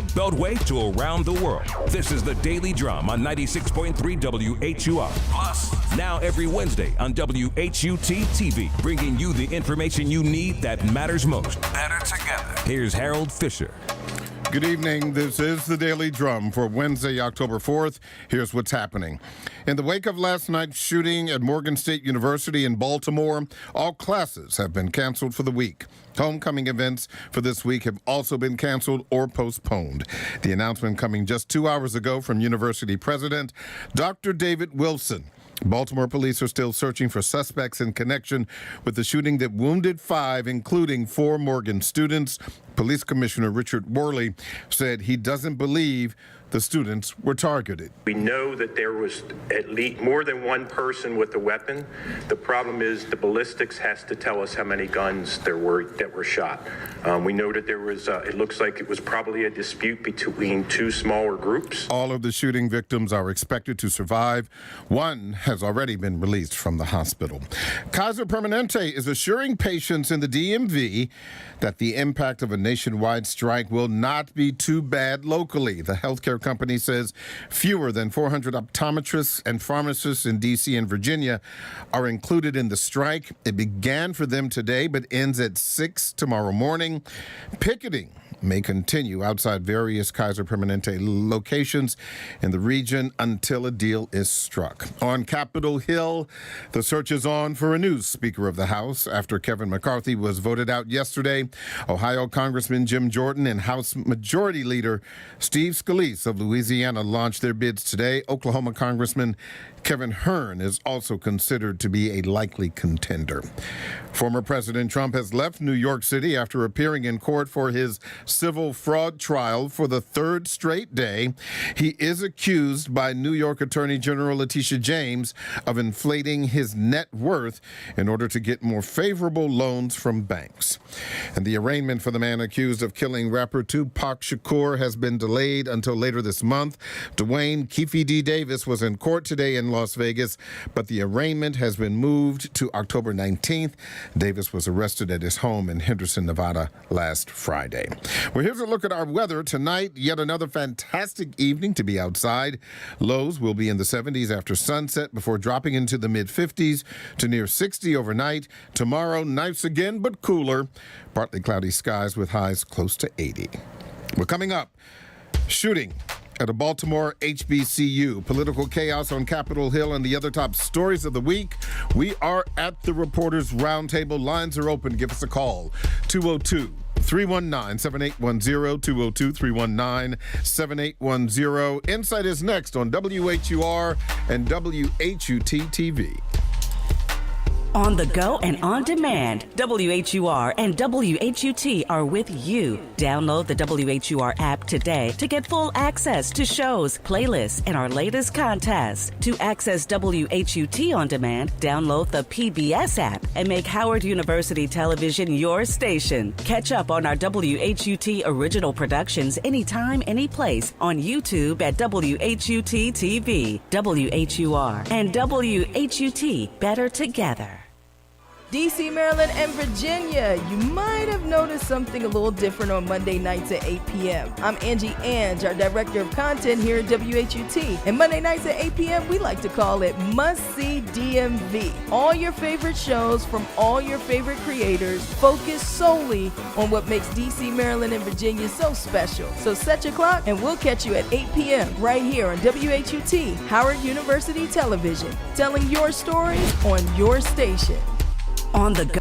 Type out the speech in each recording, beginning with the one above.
the Beltway to around the world. This is the Daily Drum on 96.3 WHUR. Plus, now every Wednesday on WHUT TV, bringing you the information you need that matters most. Better together. Here's Harold Fisher. Good evening. This is the Daily Drum for Wednesday, October 4th. Here's what's happening. In the wake of last night's shooting at Morgan State University in Baltimore, all classes have been canceled for the week. Homecoming events for this week have also been canceled or postponed. The announcement coming just 2 hours ago from University President Dr. David Wilson. Baltimore police are still searching for suspects in connection with the shooting that wounded 5, including 4 Morgan students. Police Commissioner Richard Worley said he doesn't believe the students were targeted. We know that there was at least more than one person with a weapon. The problem is the ballistics has to tell us how many guns there were that were shot. We know that there was, it looks like it was probably a dispute between 2 smaller groups. All of the shooting victims are expected to survive. One has already been released from the hospital. Kaiser Permanente is assuring patients in the DMV that the impact of a nationwide strike will not be too bad locally. The healthcare company says fewer than 400 optometrists and pharmacists in D.C. and Virginia are included in the strike. It began for them today but ends at 6 tomorrow morning. Picketing may continue outside various Kaiser Permanente locations in the region until a deal is struck. On Capitol Hill, the search is on for a new Speaker of the House after Kevin McCarthy was voted out yesterday. Ohio Congressman Jim Jordan and House Majority Leader Steve Scalise of Louisiana launched their bids today. Oklahoma Congressman Kevin Hern is also considered to be a likely contender. Former President Trump has left New York City after appearing in court for his civil fraud trial for the 3rd straight day. He is accused by New York Attorney General Letitia James of inflating his net worth in order to get more favorable loans from banks. And the arraignment for the man accused of killing rapper Tupac Shakur has been delayed until later this month. Dwayne Keefe D. Davis was in court today in Las Vegas, but the arraignment has been moved to October 19th. Davis was arrested at his home in Henderson, Nevada last Friday. Well, here's a look at our weather tonight. Yet another fantastic evening to be outside. Lows will be in the 70s after sunset before dropping into the mid-50s to near 60 overnight. Tomorrow, nice again, but cooler. Partly cloudy skies with highs close to 80. Well, coming up, shooting at a Baltimore HBCU, political chaos on Capitol Hill, and the other top stories of the week. We are at the Reporters Roundtable. Lines are open. Give us a call. 202-319-7810, 202-319-7810. Insight is next on WHUR and WHUT TV. On the go and on demand, WHUR and WHUT are with you. Download the WHUR app today to get full access to shows, playlists, and our latest contests. To access WHUT on demand, download the PBS app and make Howard University Television your station. Catch up on our WHUT original productions anytime, anyplace on YouTube at WHUT TV. WHUR and WHUT, better together. D.C., Maryland, and Virginia, you might have noticed something a little different on Monday nights at 8 p.m. I'm Angie Ange, our Director of Content here at WHUT. And Monday nights at 8 p.m., we like to call it Must See DMV. All your favorite shows from all your favorite creators focus solely on what makes D.C., Maryland, and Virginia so special. So set your clock, and we'll catch you at 8 p.m. right here on WHUT, Howard University Television, telling your stories on your station. On the go.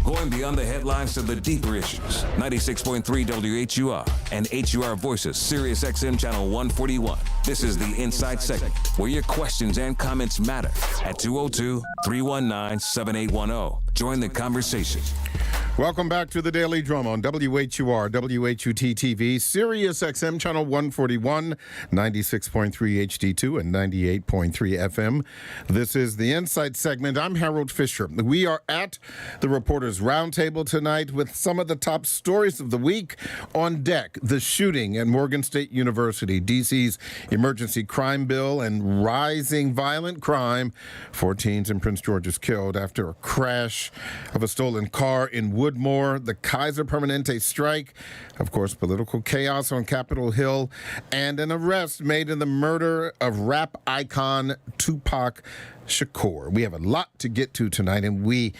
Going beyond the headlines to the deeper issues. 96.3 WHUR and HUR Voices, Sirius XM Channel 141. This is the Inside segment where your questions and comments matter at 202-319-7810. Join the conversation. Welcome back to the Daily Drum on WHUR, WHUT TV, Sirius XM Channel 141, 96.3 HD2 and 98.3 FM. This is the Insight segment. I'm Harold Fisher. We are at the Reporters Roundtable tonight with some of the top stories of the week. On deck, the shooting at Morgan State University, D.C.'s emergency crime bill and rising violent crime. 4 teens in Prince George's killed after a crash of a stolen car in Woodmore, the Kaiser Permanente strike, of course, political chaos on Capitol Hill, and an arrest made in the murder of rap icon Tupac Shakur. We have a lot to get to tonight, and we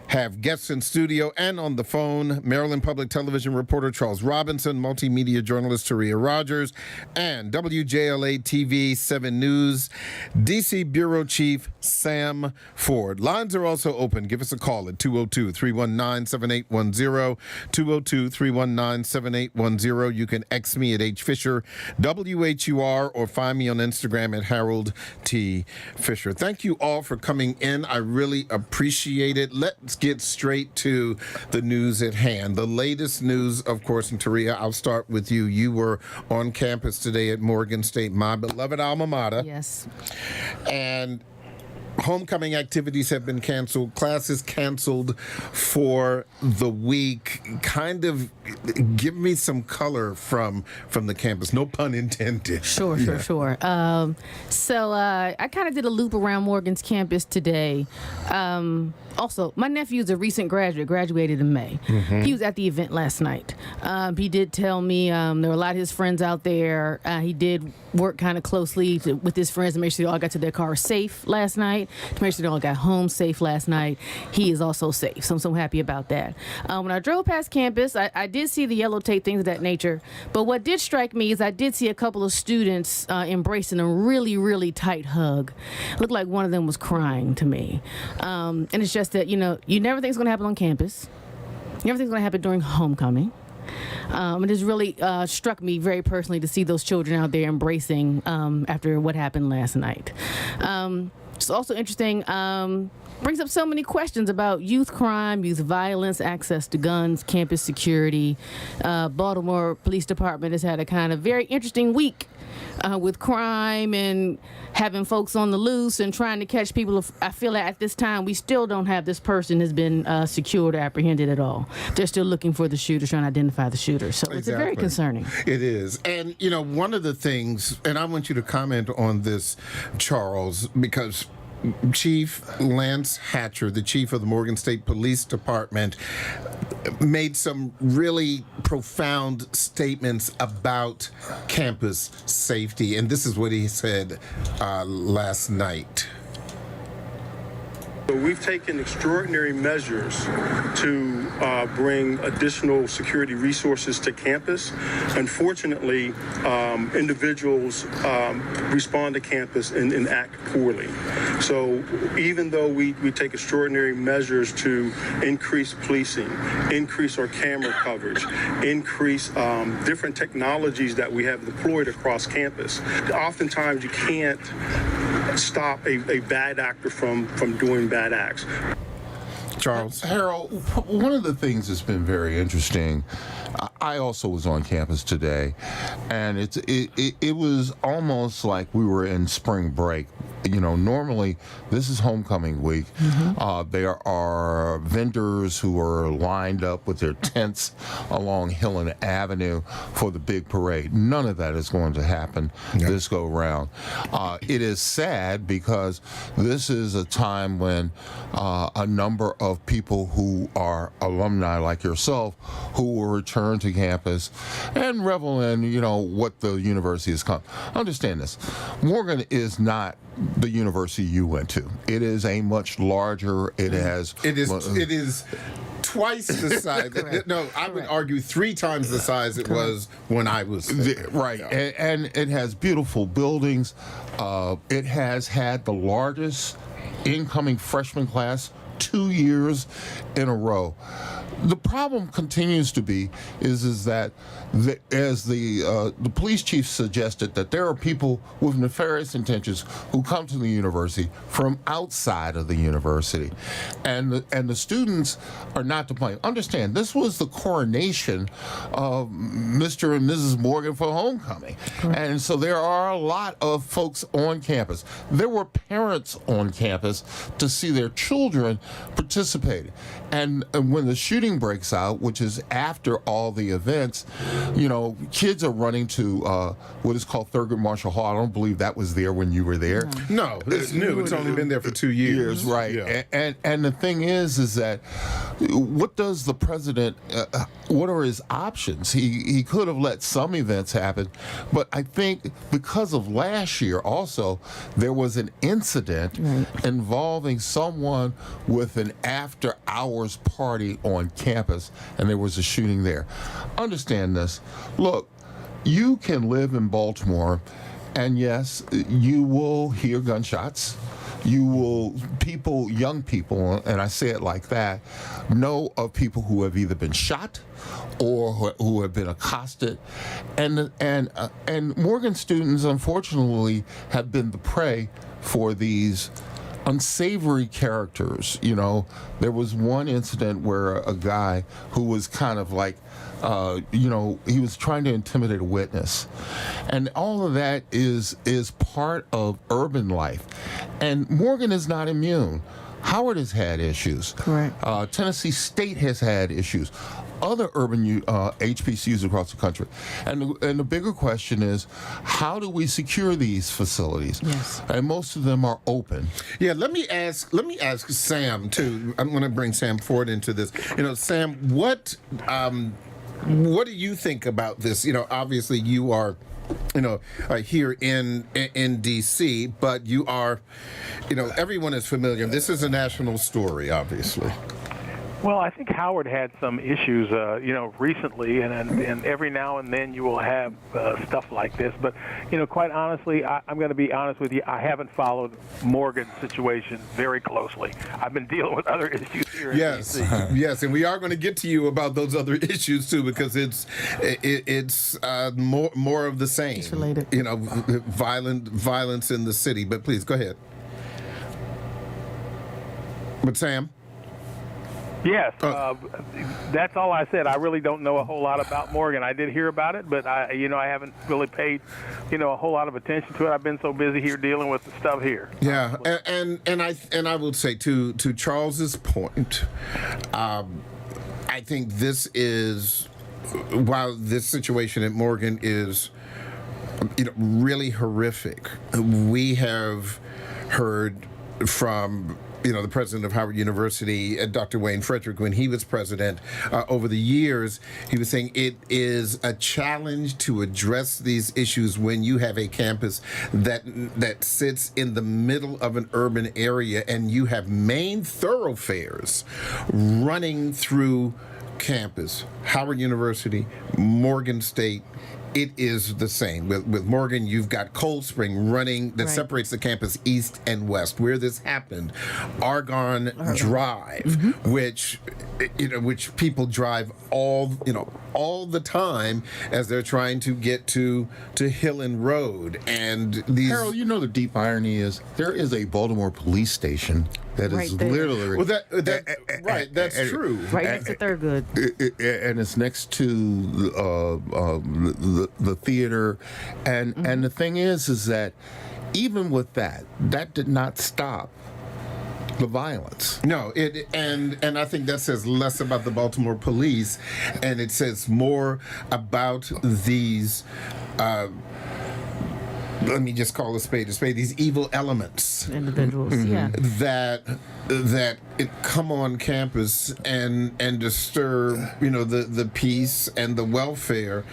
have guests in studio and on the phone. Maryland Public Television reporter Charles Robinson, multimedia journalist Teria Rogers, and WJLA TV 7 News DC Bureau Chief Sam Ford. Lines are also open. Give us a call at 202-319-7810, 202-319-7810. You can X me at HFisher, WHUR, or find me on Instagram at Harold T. Fisher. Thank you all for coming in. I really appreciate it. Let's get straight to the news at hand. The latest news, of course, and Teria, I'll start with you. You were on campus today at Morgan State, my beloved alma mater. Yes. And homecoming activities have been canceled. Classes canceled for the week. Kind of give me some color from the campus. No pun intended. Sure. So I kind of did a loop around Morgan's campus today. Also, my nephew's a recent graduated in May. Mm-hmm. He was at the event last night. He did tell me there were a lot of his friends out there. He did work kind of closely with his friends to make sure they all got to their cars safe last night, to make sure they all got home safe last night. He is also safe, so I'm so happy about that. When I drove past campus, I did see the yellow tape, things of that nature. But what did strike me is I did see a couple of students embracing a really, really tight hug. It looked like one of them was crying to me. And it's just that, you never think it's going to happen on campus. You never think it's going to happen during homecoming. It has really struck me very personally to see those children out there embracing after what happened last night. It's also interesting, brings up so many questions about youth crime, youth violence, access to guns, campus security. Baltimore Police Department has had a kind of very interesting week with crime and having folks on the loose and trying to catch people. I feel like at this time we still don't have this person has been secured or apprehended at all. They're still looking for the shooter, trying to identify the shooter. So It's very concerning. It is. And, one of the things, and I want you to comment on this, Charles, because Chief Lance Hatcher, the chief of the Morgan State Police Department, made some really profound statements about campus safety. And this is what he said last night. So we've taken extraordinary measures to bring additional security resources to campus. Unfortunately, individuals respond to campus and act poorly. So even though we take extraordinary measures to increase policing, increase our camera coverage, increase different technologies that we have deployed across campus, oftentimes you can't stop a bad actor from doing bad acts. Charles. Harold, one of the things that's been very interesting, I also was on campus today, and it was almost like we were in spring break. Normally this is homecoming week. Mm-hmm. There are vendors who are lined up with their tents along Hillen Avenue for the big parade. None of that is going to happen this go round. It is sad because this is a time when a number of people who are alumni like yourself who will return to campus and revel in, what the university has come. Understand this. Morgan is not the university you went to. It is a much larger, it is twice the size. No, I would argue 3 times the size it was when I was there. Right. And it has beautiful buildings. It has had the largest incoming freshman class 2 years in a row. The problem continues to be is that as the police chief suggested, that there are people with nefarious intentions who come to the university from outside of the university, and the students are not to blame. Understand, this was the coronation of Mr. and Mrs. Morgan for homecoming, and so there are a lot of folks on campus. There were parents on campus to see their children participate, and when the shooting shooting breaks out, which is after all the events, kids are running to what is called Thurgood Marshall Hall. I don't believe that was there when you were there. No, it's new. It's only been there for 2 years. Right. Yeah. And the thing is that what does the president, what are his options? He could have let some events happen, but I think because of last year also, there was an incident involving someone with an after-hours party on campus, and there was a shooting there. Understand this. Look, you can live in Baltimore, and yes, you will hear gunshots. Young people, and I say it like that, know of people who have either been shot or who have been accosted, and Morgan students, unfortunately, have been the prey for these unsavory characters. There was one incident where a guy who was kind of like, he was trying to intimidate a witness. And all of that is part of urban life. And Morgan is not immune. Howard has had issues. Correct. Tennessee State has had issues. Other urban HBCUs across the country. And the bigger question is, how do we secure these facilities? Yes. And most of them are open. Yeah, let me ask Sam too. I'm going to bring Sam Ford into this. Sam, what do you think about this? Obviously you are here in D.C., but you are, everyone is familiar. This is a national story, obviously. Well, I think Howard had some issues, recently, and every now and then you will have stuff like this. But, quite honestly, I'm going to be honest with you. I haven't followed Morgan's situation very closely. I've been dealing with other issues here in D.C. Yes, and we are going to get to you about those other issues too, because it's more of the same. It's related. Violence in the city. But please go ahead. But Sam. Yes, that's all I said. I really don't know a whole lot about Morgan. I did hear about it, but I haven't really paid, a whole lot of attention to it. I've been so busy here dealing with the stuff here. Yeah, and I will say to Charles's point, I think this is, while this situation at Morgan is, really horrific, we have heard from the president of Howard University, Dr. Wayne Frederick, when he was president, over the years, he was saying it is a challenge to address these issues when you have a campus that sits in the middle of an urban area and you have main thoroughfares running through campus. Howard University, Morgan State. It is the same. With Morgan, you've got Cold Spring running that separates the campus east and west. Where this happened, Argonne Drive, which people drive all the time as they're trying to get to Hillen Road. And these, Harold, the deep irony is there is a Baltimore police station that is literally that's true. Right next to Thurgood. And it's next to the theater, and the thing is that even with that did not stop the violence. No, and I think that says less about the Baltimore police, and it says more about these. Let me just call a spade. These evil elements, individuals, that come on campus and disturb, the peace and the welfare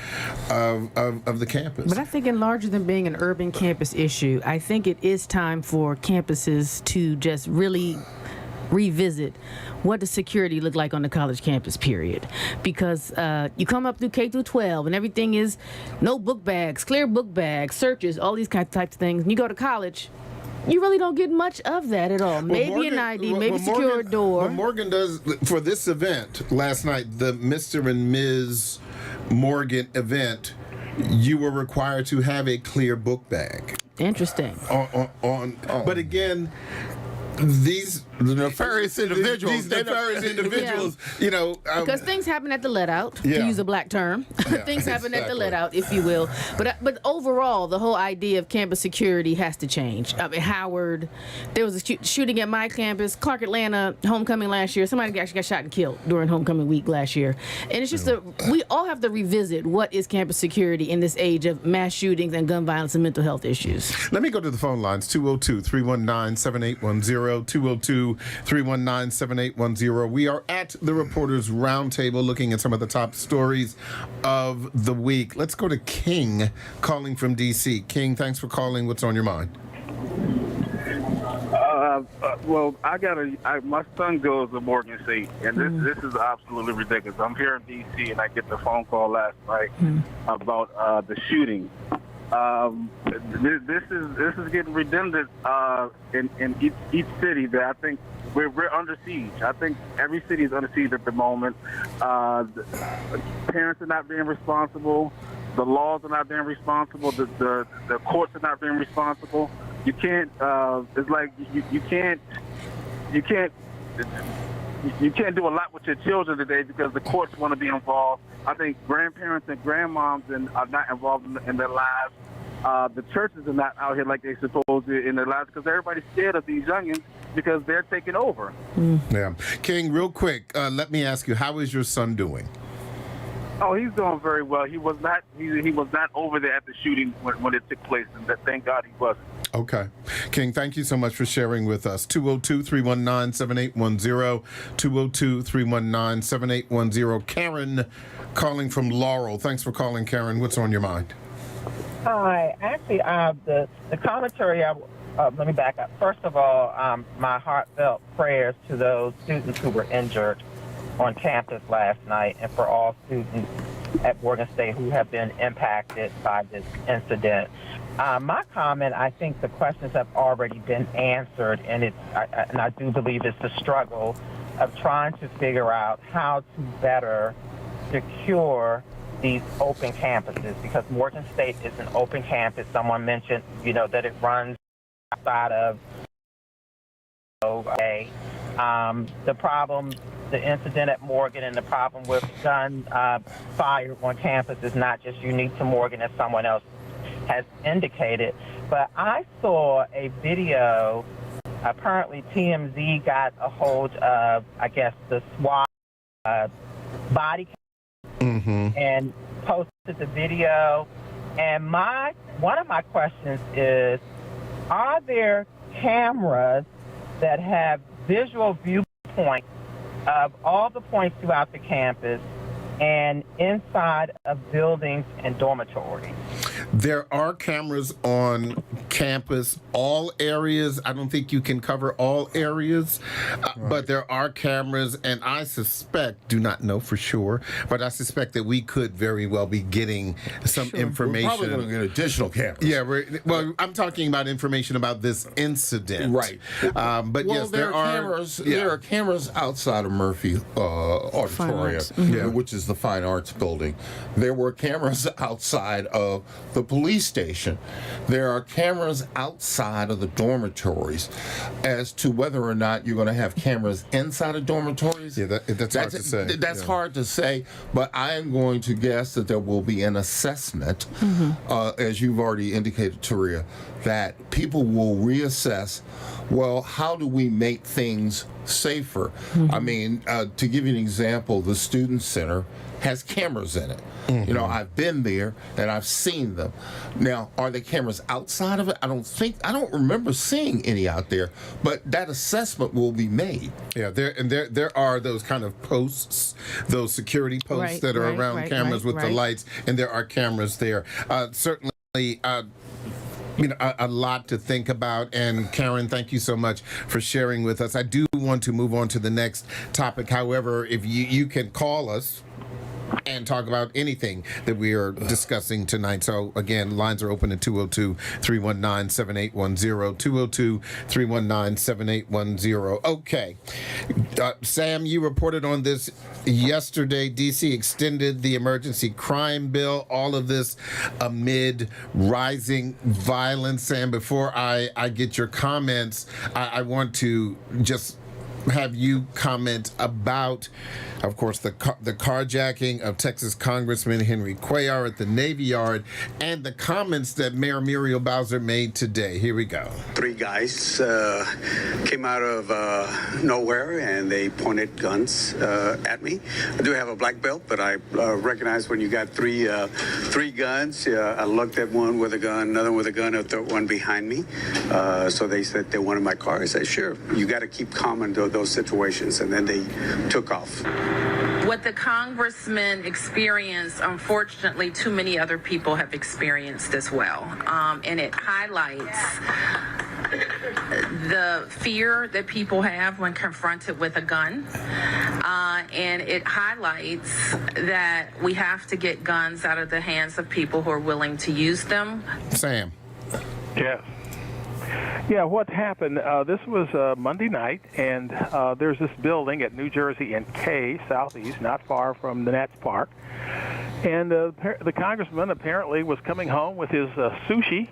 of the campus. But I think, in larger than being an urban campus issue, I think it is time for campuses to just really revisit what does security look like on the college campus, period. Because you come up through K through 12 and everything is no book bags, clear book bags, searches, all these types of things. And you go to college, you really don't get much of that at all. Maybe an ID, maybe secure a door. What Morgan does for this event last night, the Mr. and Ms. Morgan event, you were required to have a clear book bag. Interesting. But again, these The nefarious individuals. These nefarious individuals, because things happen at the let out, to Yeah. use a black term. Things happen at the exactly. let out, if you will. But overall, the whole idea of campus security has to change. Howard, there was a shooting at my campus, Clark Atlanta, homecoming last year. Somebody actually got shot and killed during homecoming week last year. And it's just we all have to revisit what is campus security in this age of mass shootings and gun violence and mental health issues. Let me go to the phone lines, 202-319-7810, 202-319-7810. We are at the Reporters Roundtable looking at some of the top stories of the week. Let's go to King calling from D.C. King, thanks for calling. What's on your mind? Well, my son goes to Morgan State, and this is absolutely ridiculous. I'm here in D.C., and I get the phone call last night about the shooting. This is getting redundant in each city. That I think we're under siege. I think every city is under siege at the moment. The parents are not being responsible. The laws are not being responsible. The courts are not being responsible. You can't. It's like you can't do a lot with your children today because the courts want to be involved. I think grandparents and grandmoms are not involved in their lives. The churches are not out here like they're supposed to in their lives because everybody's scared of these youngins because they're taking over. Yeah. King, real quick, let me ask you, how is your son doing? Oh, he's doing very well. He was not over there at the shooting when it took place, and thank God he wasn't. Okay. King, thank you so much for sharing with us. 202-319-7810, 202-319-7810. Karen calling from Laurel. Thanks for calling, Karen. What's on your mind? Hi. Actually, the commentary, let me back up. First of all, my heartfelt prayers to those students who were injured on campus last night and for all students at Morgan State who have been impacted by this incident. My comment, I think the questions have already been answered, and I do believe it's the struggle of trying to figure out how to better secure these open campuses, because Morgan State is an open campus. Someone mentioned, that it runs outside of. The problem, the incident at Morgan, and the problem with gun fire on campus is not just unique to Morgan, as someone else has indicated. But I saw a video. Apparently, TMZ got a hold of, I guess, the SWAT body and posted the video. And one of my questions is, are there cameras that have visual viewpoints of all the points throughout the campus and inside of buildings and dormitories? There are cameras on campus, all areas. I don't think you can cover all areas, but there are cameras, and I suspect, do not know for sure, but I suspect that we could very well be getting some information. We're probably going to get additional cameras. Yeah, I'm talking about information about this incident. Right. But yes, there are cameras. Yeah. There are cameras outside of Murphy Auditorium, which is the Fine Arts Building. There were cameras outside of the police station. There are cameras outside of the dormitories. As to whether or not you're going to have cameras inside of dormitories, that's hard to say. That's hard to say, but I am going to guess that there will be an assessment, as you've already indicated, Teria, that people will reassess, well, how do we make things safer? I mean, to give you an example, the Student Center has cameras in it. I've been there and I've seen them. Now, are there cameras outside of it? I don't remember seeing any out there, but that assessment will be made. Yeah, there are those kind of posts, those security posts that are around cameras with the lights, and there are cameras there. Certainly, a lot to think about. And Karen, thank you so much for sharing with us. I do want to move on to the next topic. However, if you can call us and talk about anything that we are discussing tonight. So again, lines are open at 202-319-7810, 202-319-7810. Okay. Sam, you reported on this yesterday. D.C. extended the emergency crime bill, all of this amid rising violence. And before I get your comments, I want to just have you comment about, of course, the carjacking of Texas Congressman Henry Cuellar at the Navy Yard and the comments that Mayor Muriel Bowser made today. Here we go. 3 guys came out of nowhere and they pointed guns at me. I do have a black belt, but I recognize when you got three guns. I looked at one with a gun, another with a gun, a third one behind me. So they said they wanted my car. I said, sure, you got to keep calm in those situations. And then they took off. What the congressman experienced, unfortunately, too many other people have experienced as well. And it highlights the fear that people have when confronted with a gun. And it highlights that we have to get guns out of the hands of people who are willing to use them. Sam. Yes. Yeah, what happened, this was Monday night, and there's this building at New Jersey and K, southeast, not far from the Nats Park. And the congressman apparently was coming home with his sushi,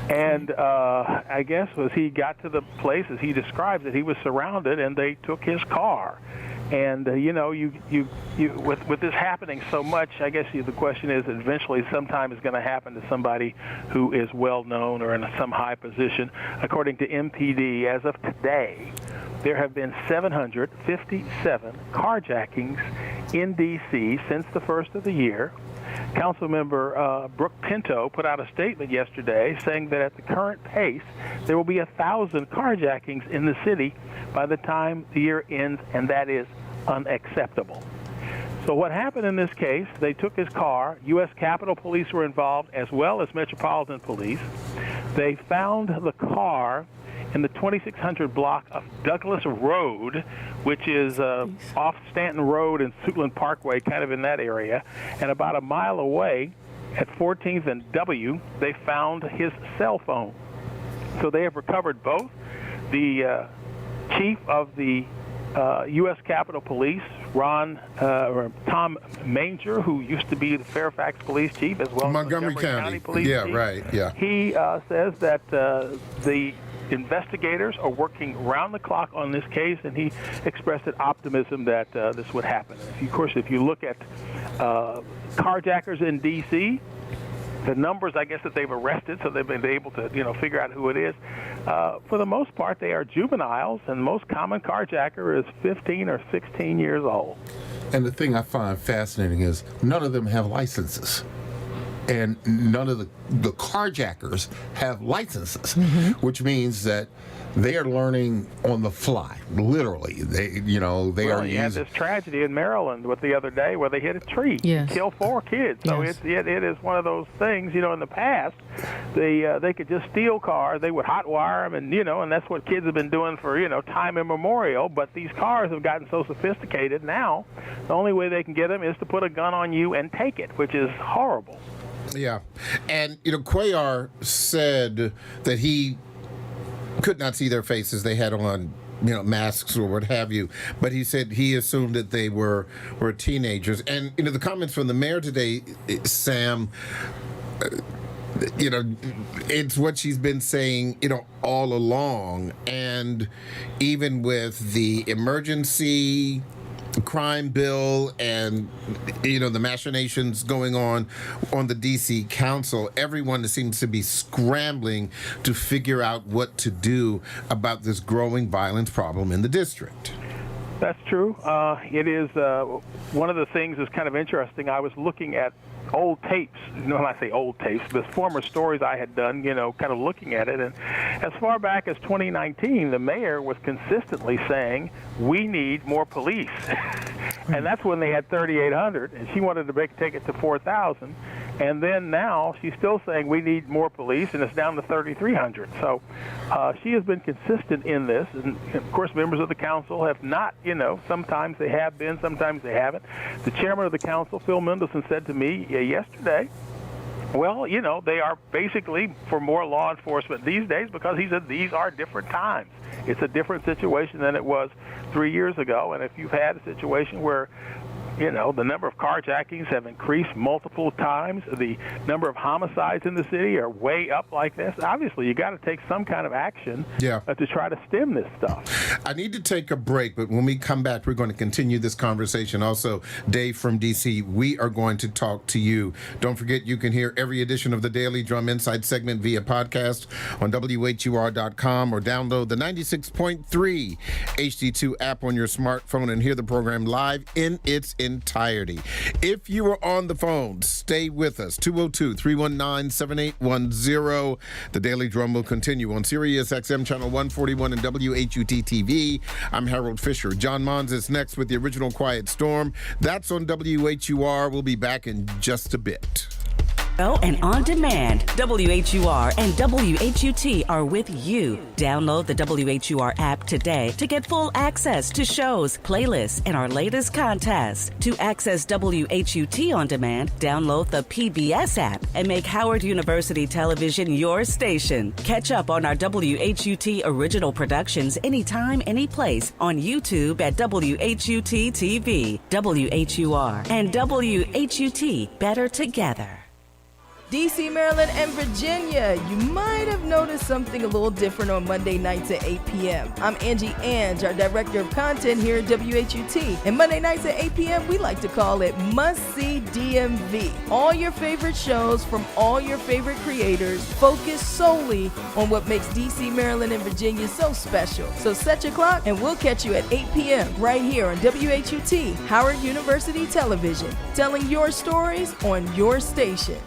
and I guess as he got to the place, as he describes it, he was surrounded, and they took his car. And with this happening so much, I guess the question is eventually sometime is going to happen to somebody who is well known or in some high position. According to MPD, as of today, there have been 757 carjackings in D.C. since the first of the year. Councilmember Brooke Pinto put out a statement yesterday saying that at the current pace, there will be 1,000 carjackings in the city by the time the year ends, and that is unacceptable. So what happened in this case, they took his car. U.S. Capitol Police were involved, as well as Metropolitan Police. They found the car in the 2600 block of Douglas Road, which is off Stanton Road and Suitland Parkway, kind of in that area. And about a mile away at 14th and W, they found his cell phone. So they have recovered both. The chief of the U.S. Capitol Police, Tom Manger, who used to be the Fairfax Police Chief, as well as Montgomery County Police Chief. Right, yeah. He says that the investigators are working round the clock on this case, and he expressed an optimism that this would happen. Of course, if you look at carjackers in D.C., the numbers, I guess, that they've arrested, so they've been able to, figure out who it is. For the most part, they are juveniles, and the most common carjacker is 15 or 16 years old. And the thing I find fascinating is none of them have licenses. And none of the carjackers have licenses, which means that they are learning on the fly, literally. They are using. You had this tragedy in Maryland the other day where they hit a tree, and killed 4 kids. So it is one of those things. In the past, they could just steal cars. They would hotwire them, and that's what kids have been doing for time immemorial. But these cars have gotten so sophisticated now. The only way they can get them is to put a gun on you and take it, which is horrible. Yeah, and Cuellar said that he could not see their faces. They had on, masks or what have you. But he said he assumed that they were teenagers. And the comments from the mayor today, Sam, it's what she's been saying, all along. And even with the emergency crime bill and the machinations going on the DC Council, everyone seems to be scrambling to figure out what to do about this growing violence problem in the district. That's true. It is one of the things that's kind of interesting. I was looking at old tapes, when I say old tapes, but former stories I had done, kind of looking at it. And as far back as 2019, the mayor was consistently saying, we need more police. And that's when they had 3,800, and she wanted to take it to 4,000. And then now she's still saying we need more police, and it's down to 3,300. So she has been consistent in this. And, of course, members of the council have not, sometimes they have been, sometimes they haven't. The chairman of the council, Phil Mendelson, said to me yesterday, well, they are basically for more law enforcement these days because he said these are different times. It's a different situation than it was 3 years ago. And if you've had a situation where The number of carjackings have increased multiple times. The number of homicides in the city are way up like this. Obviously, you got to take some kind of action to try to stem this stuff. I need to take a break, but when we come back, we're going to continue this conversation. Also, Dave from D.C., we are going to talk to you. Don't forget, you can hear every edition of the Daily Drum Insight segment via podcast on WHUR.com or download the 96.3 HD2 app on your smartphone and hear the program live in its entirety. If you are on the phone, stay with us. 202-319-7810. The Daily Drum will continue on Sirius XM Channel 141 and WHUT TV. I'm Harold Fisher. John Mons is next with the original Quiet Storm. That's on WHUR. We'll be back in just a bit. And on demand, WHUR and WHUT are with you. Download the WHUR app today to get full access to shows, playlists, and our latest contests. To access WHUT on demand, download the PBS app and make Howard University Television your station. Catch up on our WHUT original productions anytime, anyplace on YouTube at WHUT TV. WHUR and WHUT, better together. D.C., Maryland, and Virginia, you might have noticed something a little different on Monday nights at 8 p.m. I'm Angie Ange, our Director of Content here at WHUT. And Monday nights at 8 p.m., we like to call it Must See DMV. All your favorite shows from all your favorite creators focused solely on what makes D.C., Maryland, and Virginia so special. So set your clock, and we'll catch you at 8 p.m. right here on WHUT, Howard University Television, telling your stories on your station.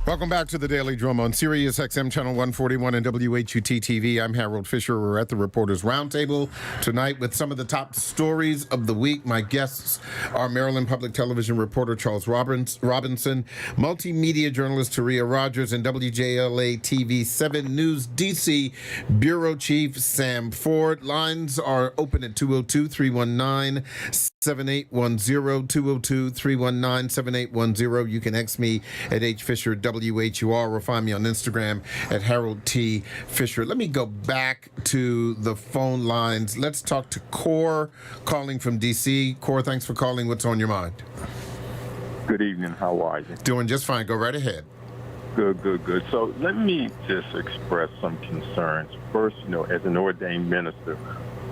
Welcome back to the Daily Drum on Sirius XM Channel 141 and WHUT TV. I'm Harold Fisher. We're at the Reporters Roundtable tonight with some of the top stories of the week. My guests are Maryland Public Television reporter Charles Robinson, multimedia journalist Teria Rogers, and WJLA TV 7 News DC Bureau Chief Sam Ford. Lines are open at 202-319-7810, 202-319-7810. You can X me at HFisher WHUR, or find me on Instagram at Harold T. Fisher. Let me go back to the phone lines. Let's talk to Core calling from D.C. Core, thanks for calling. What's on your mind? Good evening. How are you? Doing just fine. Go right ahead. Good. So let me just express some concerns. First, as an ordained minister,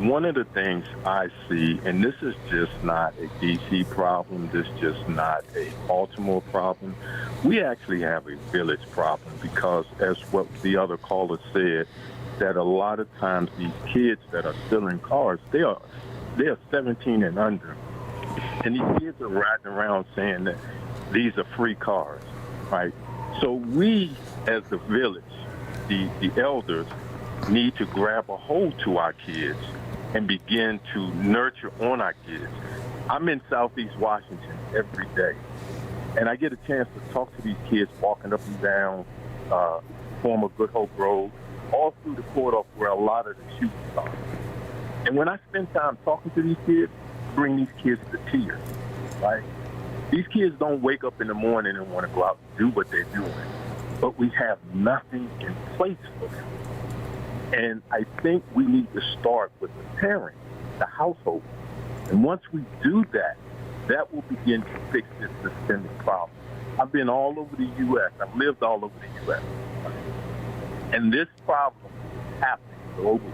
one of the things I see, and this is just not a D.C. problem, this is just not a Baltimore problem, we actually have a village problem because, as what the other caller said, that a lot of times these kids that are still in cars, they are 17 and under, and these kids are riding around saying that these are free cars, right? So we, as the village, the elders, need to grab a hold to our kids and begin to nurture on our kids. I'm in Southeast Washington every day, and I get a chance to talk to these kids walking up and down former Good Hope Road, all through the corridor where a lot of the shootings are. And when I spend time talking to these kids, I bring these kids to tears, right? These kids don't wake up in the morning and want to go out and do what they're doing, but we have nothing in place for them. And I think we need to start with the parent, the household. And once we do that, that will begin to fix this systemic problem. I've been all over the U.S. I've lived all over the U.S. And this problem is happening globally in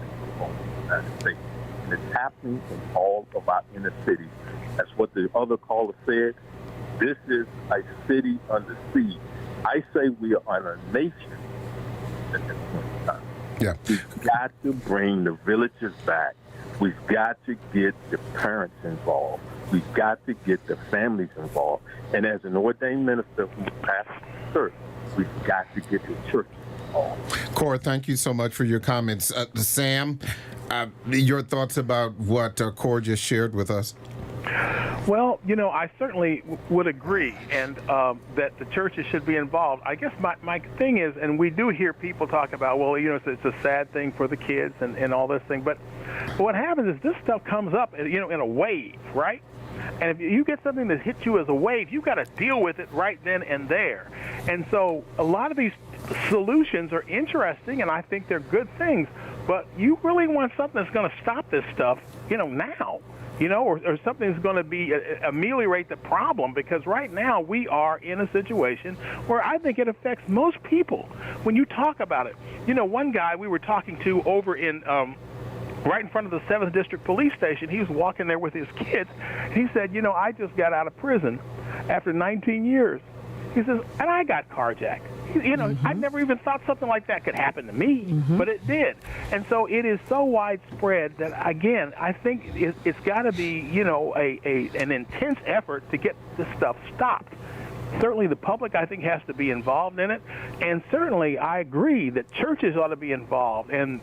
the United States. And it's happening in all of our inner cities. That's what the other caller said. This is a city under siege. I say we are on a nation at this point in time. Yeah. We've got to bring the villages back. We've got to get the parents involved. We've got to get the families involved. And as an ordained minister who pastors the church, we've got to get the church involved. Cora, thank you so much for your comments. Sam, your thoughts about what Cora just shared with us? Well, I certainly would agree, and that the churches should be involved. I guess my thing is, and we do hear people talk about, well, it's a sad thing for the kids and all this thing, but what happens is this stuff comes up, in a wave, right? And if you get something that hits you as a wave, you've got to deal with it right then and there. And so a lot of these solutions are interesting, and I think they're good things. But you really want something that's going to stop this stuff, now. Or something that's going to be ameliorate the problem, because right now we are in a situation where I think it affects most people when you talk about it. One guy we were talking to over in right in front of the 7th District Police Station, he was walking there with his kids. He said, I just got out of prison after 19 years. He says, and I got carjacked. I never even thought something like that could happen to me, but it did. And so it is so widespread that, again, I think it's got to be, an intense effort to get this stuff stopped. Certainly the public, I think, has to be involved in it. And certainly I agree that churches ought to be involved and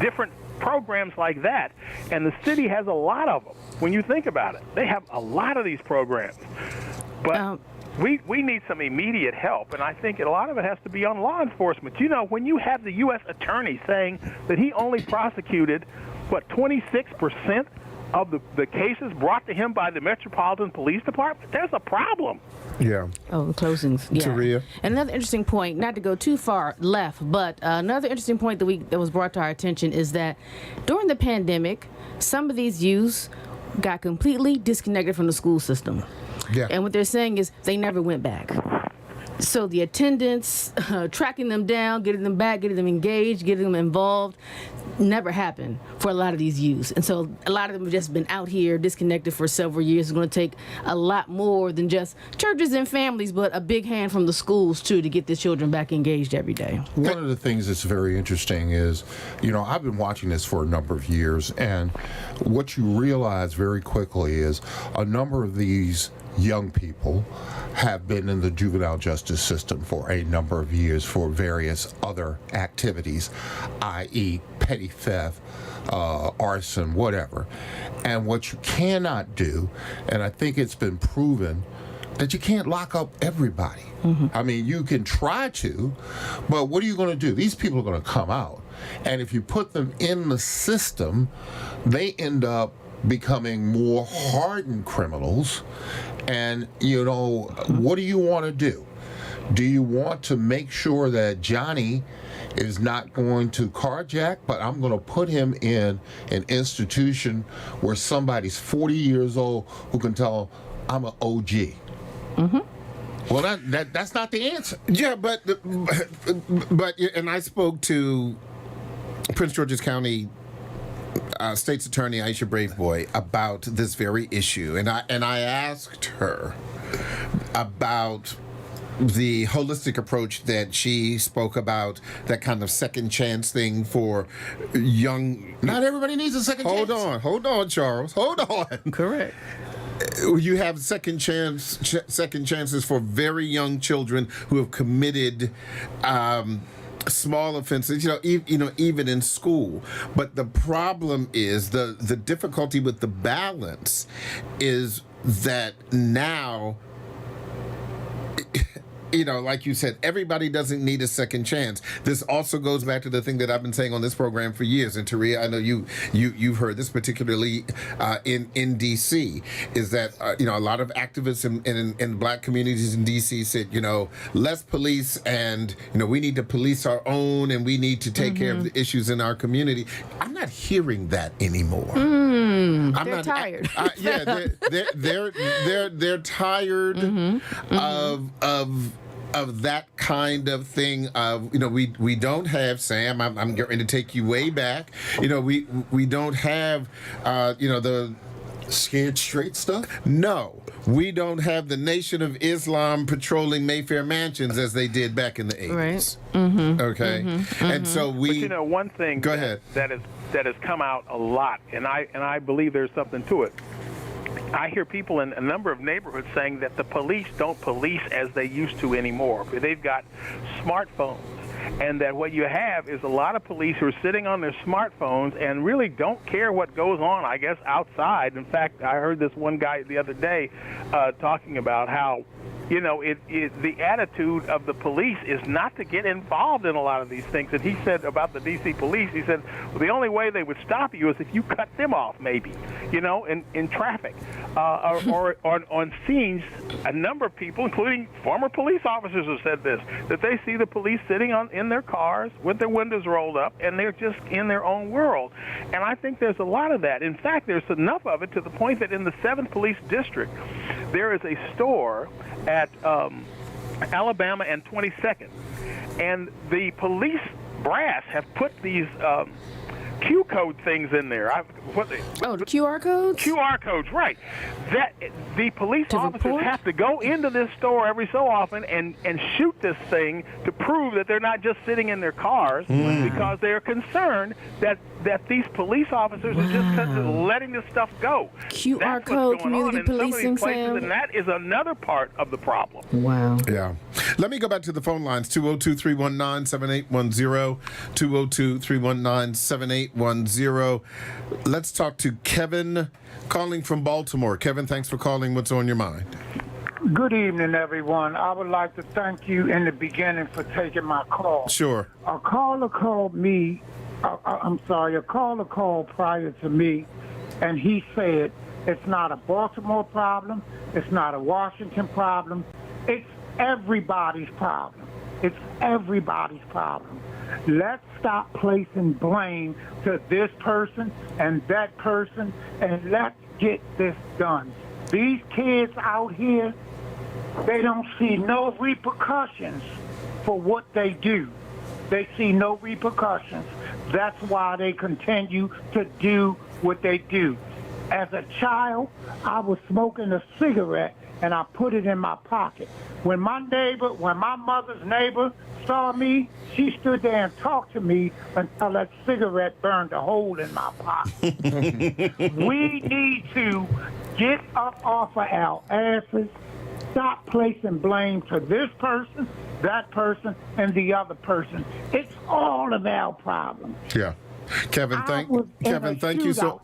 different programs like that. And the city has a lot of them. When you think about it, they have a lot of these programs. But we need some immediate help, and I think a lot of it has to be on law enforcement. When you have the U.S. attorney saying that he only prosecuted, 26% of the cases brought to him by the Metropolitan Police Department, there's a problem. Yeah. Oh, the closings. Yeah. Teria. Another interesting point, not to go too far left, but another interesting point that was brought to our attention is that during the pandemic, some of these youths got completely disconnected from the school system. Yeah. And what they're saying is they never went back. So the attendance, tracking them down, getting them back, getting them engaged, getting them involved, never happened for a lot of these youths. And so a lot of them have just been out here disconnected for several years. It's going to take a lot more than just churches and families, but a big hand from the schools, too, to get the children back engaged every day. One of the things that's very interesting is, I've been watching this for a number of years, and what you realize very quickly is a number of these young people have been in the juvenile justice system for a number of years for various other activities, i.e. petty theft, arson, whatever. And what you cannot do, and I think it's been proven, that you can't lock up everybody. I mean, you can try to, but what are you going to do? These people are going to come out. And if you put them in the system, they end up becoming more hardened criminals. And, what do you want to do? Do you want to make sure that Johnny is not going to carjack, but I'm going to put him in an institution where somebody's 40 years old who can tell him, I'm an OG? Well, that's not the answer. Yeah, but and I spoke to Prince George's County State's Attorney Aisha Braveboy about this very issue, and I asked her about the holistic approach that she spoke about, that kind of second chance thing for young. Not everybody needs a second chance. Hold on, Charles. Hold on. Correct. You have second chances for very young children who have committed small offenses, even in school. But the problem is the difficulty with the balance is that now, like you said, everybody doesn't need a second chance. This also goes back to the thing that I've been saying on this program for years. And Teria, I know you've heard this, particularly in D.C., is that a lot of activists in black communities in D.C. said, less police, and we need to police our own, and we need to take care of the issues in our community. I'm not hearing that anymore. They're tired. They're tired of that kind of thing. We don't have, Sam, I'm going to take you way back. We don't have the scared straight stuff. No, we don't have the Nation of Islam patrolling Mayfair mansions as they did back in the 80s. Right. Okay. And so we. But one thing. Go ahead. That has come out a lot, and I believe there's something to it. I hear people in a number of neighborhoods saying that the police don't police as they used to anymore. They've got smartphones, and that what you have is a lot of police who are sitting on their smartphones and really don't care what goes on, I guess, outside. In fact, I heard this one guy the other day talking about how the attitude of the police is not to get involved in a lot of these things. And he said about the D.C. police, he said, well, the only way they would stop you is if you cut them off, maybe, in traffic. Or on scenes, a number of people, including former police officers, have said this, that they see the police sitting in their cars with their windows rolled up, and they're just in their own world. And I think there's a lot of that. In fact, there's enough of it to the point that in the 7th Police District, there is a store at Alabama and 22nd, and the police brass have put these Q code things in there. The QR codes? QR codes, right. That the police officers have to go into this store every so often and shoot this thing to prove that they're not just sitting in their cars because they're concerned that these police officers are just letting this stuff go. QR code community policing, Sam. And that is another part of the problem. Wow. Yeah. Let me go back to the phone lines, 202-319-7810, 202-319-7810. Let's talk to Kevin calling from Baltimore. Kevin, thanks for calling. What's on your mind? Good evening, everyone. I would like to thank you in the beginning for taking my call. Sure. A caller called me, a caller called prior to me, and he said it's not a Baltimore problem, it's not a Washington problem, it's everybody's problem. It's everybody's problem. Let's stop placing blame to this person and that person, and let's get this done. These kids out here, they don't see no repercussions for what they do. They see no repercussions. That's why they continue to do what they do. As a child, I was smoking a cigarette and I put it in my pocket. When my mother's neighbor saw me, she stood there and talked to me until that cigarette burned a hole in my pocket. We need to get up off of our asses, stop placing blame to this person, that person, and the other person. It's all of our problems. Yeah. Kevin, thank you so.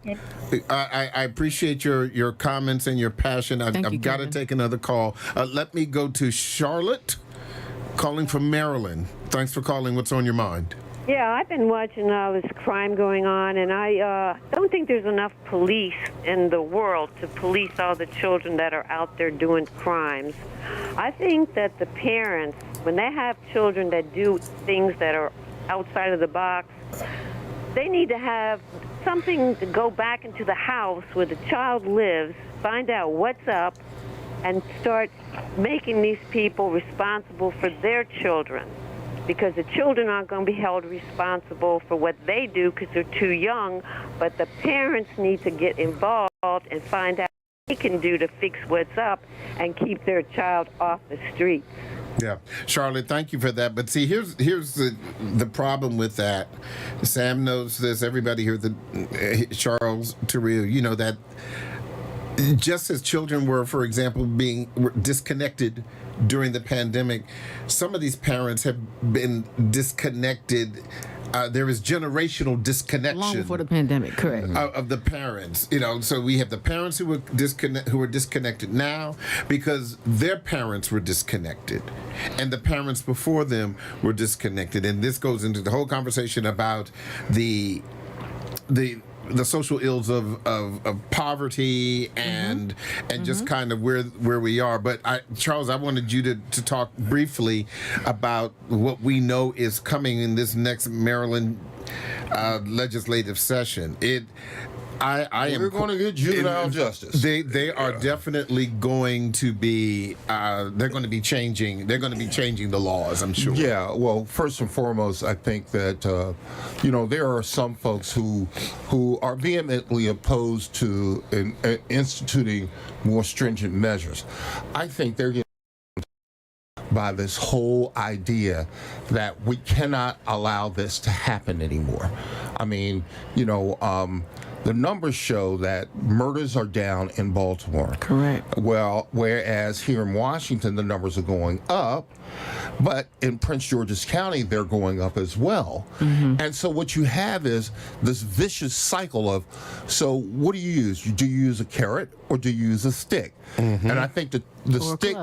I appreciate your comments and your passion. I've got to take another call. Let me go to Charlotte, calling from Maryland. Thanks for calling. What's on your mind? Yeah, I've been watching all this crime going on, and I don't think there's enough police in the world to police all the children that are out there doing crimes. I think that the parents, when they have children that do things that are outside of the box, they need to have something to go back into the house where the child lives, find out what's up, and start making these people responsible for their children. Because the children aren't going to be held responsible for what they do because they're too young, but the parents need to get involved and find out what they can do to fix what's up and keep their child off the streets. Yeah, Charlotte, thank you for that. But see, here's the problem with that. Sam knows this. Everybody here, Charles, Teria, you know that just as children were, for example, being disconnected during the pandemic, some of these parents have been disconnected. There is generational disconnection long before the pandemic, correct? Of the parents, So we have the parents who are disconnected now because their parents were disconnected, and the parents before them were disconnected. And this goes into the whole conversation about the social ills of poverty and just kind of where we are. But Charles, I wanted you to talk briefly about what we know is coming in this next Maryland legislative session. We're going to get juvenile justice. They are definitely going to be. They're going to be changing. They're going to be changing the laws, I'm sure. Yeah. Well, first and foremost, I think that there are some folks who are vehemently opposed to instituting more stringent measures. I think they're getting by this whole idea that we cannot allow this to happen anymore. I mean, the numbers show that murders are down in Baltimore. Correct. Well, whereas here in Washington, the numbers are going up, but in Prince George's County, they're going up as well. And so what you have is this vicious cycle of, so what do you use? Do you use a carrot or do you use a stick? And I think the Or stick,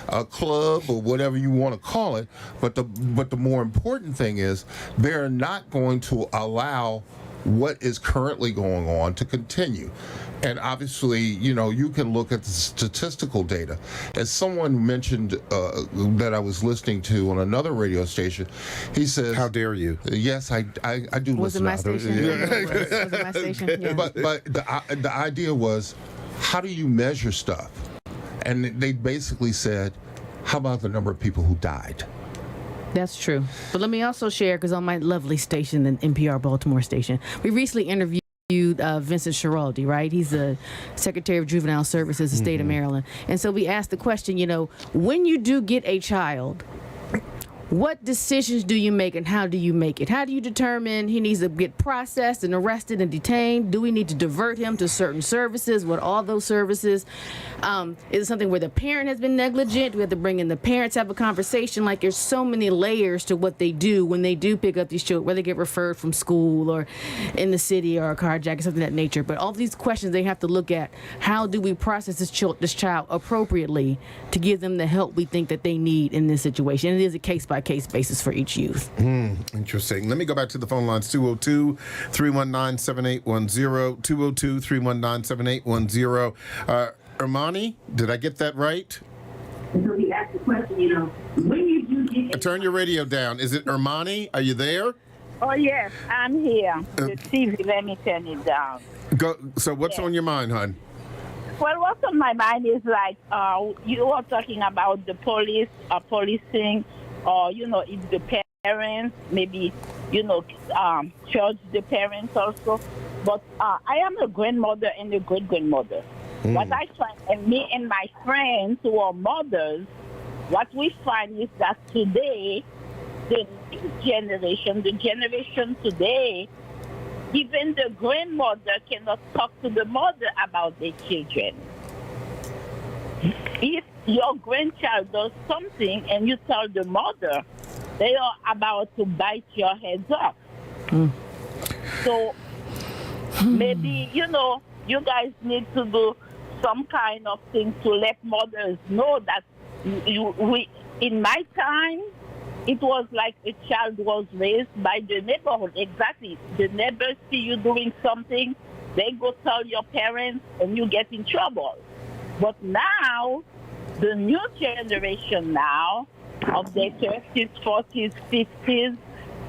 a club or whatever you want to call it, but the more important thing is they're not going to allow what is currently going on to continue. And obviously, you can look at the statistical data. As someone mentioned that I was listening to on another radio station, he says, "How dare you?" Yes, I do Was it listen. my station? Was it my station? Yeah. But the idea was, how do you measure stuff? And they basically said, how about the number of people who died? That's true. But let me also share, because on my lovely station, the NPR Baltimore station, we recently interviewed Vincent Schiraldi, right? He's the Secretary of Juvenile Services in the state of Maryland. And so we asked the question, when you do get a child, what decisions do you make and how do you make it? How do you determine he needs to get processed and arrested and detained? Do we need to divert him to certain services? What all those services? Is it something where the parent has been negligent? Do we have to bring in the parents, have a conversation? Like, there's so many layers to what they do when they do pick up these children, whether they get referred from school or in the city or a carjacking, something of that nature. But all these questions, they have to look at, how do we process this child appropriately to give them the help we think that they need in this situation? And it is a case-by-case basis for each youth. Interesting. Let me go back to the phone lines. 202-319-7810. 202-319-7810. Ermani, did I get that right? So he asked the question, when you do get... Turn your radio down. Is it Ermani? Are you there? Oh, yes, I'm here. The TV, let me turn it down. Go. So what's on your mind, hon? Well, what's on my mind is like, you were talking about the police, policing, or, if the parents, maybe, charge the parents also. But I am a grandmother and a great-grandmother. What I find, and me and my friends who are mothers, what we find is that today, the generation today, even the grandmother cannot talk to the mother about their children. If your grandchild does something and you tell the mother, they are about to bite your heads off. So maybe, you guys need to do some kind of thing to let mothers know that in my time, it was like a child was raised by the neighborhood. Exactly. The neighbors see you doing something, they go tell your parents, and you get in trouble. But now, the new generation now, of their 30s, 40s, 50s,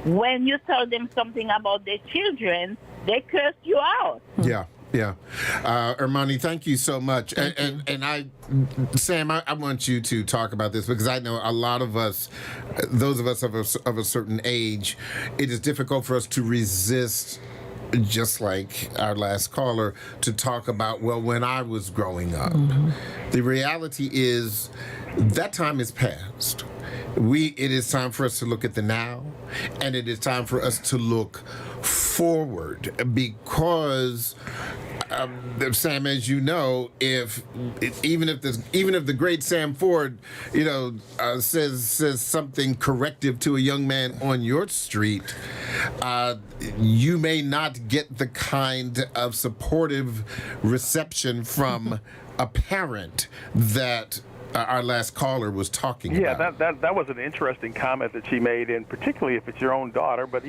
when you tell them something about their children, they curse you out. Yeah. Ermani, thank you so much. And Sam, I want you to talk about this because I know a lot of us, those of us of a certain age, it is difficult for us to resist, just like our last caller, to talk about, well, when I was growing up. The reality is that time is past. It is time for us to look at the now, and it is time for us to look forward, because Sam, as you know, even if the great Sam Ford, says something corrective to a young man on your street, you may not get the kind of supportive reception from a parent that our last caller was talking about. Yeah, that was an interesting comment that she made, and particularly if it's your own daughter. But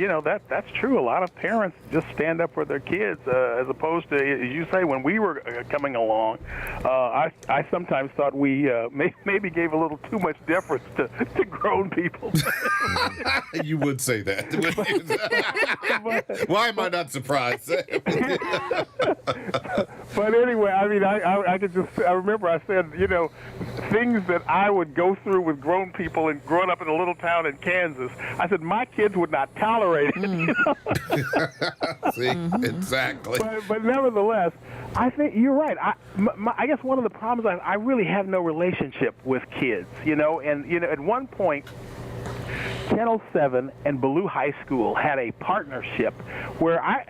that's true. A lot of parents just stand up for their kids, as opposed to, as you say, when we were coming along. I sometimes thought we maybe gave a little too much deference to grown people. You would say that. Why am I not surprised? But anyway, I mean, I remember I said, things that I would go through with grown people and growing up in a little town in Kansas, I said my kids would not tolerate it. See, exactly. But nevertheless, I think you're right. I guess one of the problems I really have no relationship with kids, and at one point, Channel 7 and Ballou High School had a partnership where I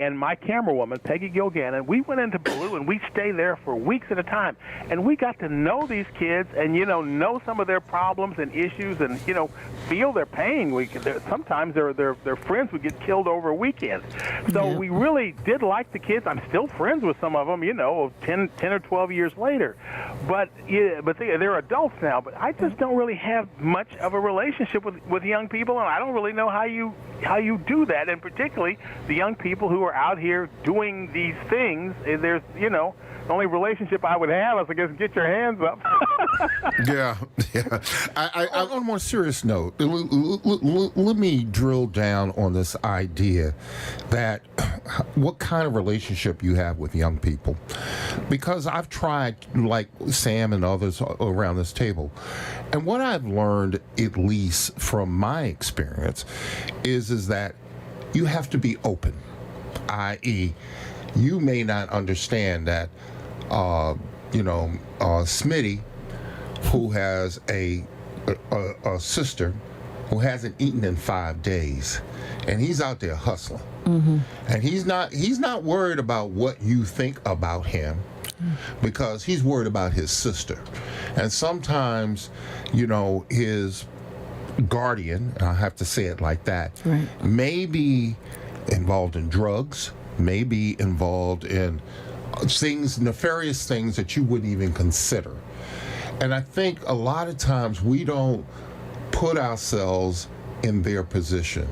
and my camerawoman, Peggy Gilgannon, we went into Ballou and we stayed there for weeks at a time. And we got to know these kids and, know some of their problems and issues and, feel their pain. Sometimes their friends would get killed over a weekend. So we really did like the kids. I'm still friends with some of them, 10 or 12 years later. But they're adults now. But I just don't really have much of a relationship with young people, and I don't really know how you do that, and particularly the young people who are out here doing these things. There's, the only relationship I would have is, I guess, get your hands up. Yeah. On a more serious note, let me drill down on this idea that what kind of relationship you have with young people. Because I've tried, like Sam and others around this table, and what I've learned, at least from my experience, is that you have to be open, i.e., you may not understand that, Smitty, who has a sister who hasn't eaten in 5 days, and he's out there hustling, and he's not worried about what you think about him, because he's worried about his sister, and sometimes, his guardian, I have to say it like that, may be involved in drugs, may be involved in nefarious things that you wouldn't even consider. And I think a lot of times we don't put ourselves in their position.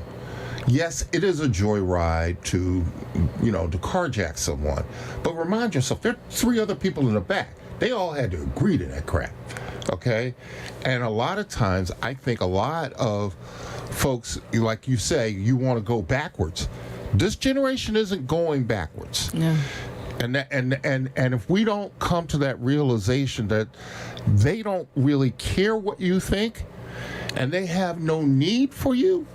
Yes, it is a joyride to carjack someone, but remind yourself, there are 3 other people in the back. They all had to agree to that crap, okay? And a lot of times, I think a lot of folks, like you say, you want to go backwards. This generation isn't going backwards. Yeah. And if we don't come to that realization that they don't really care what you think and they have no need for you,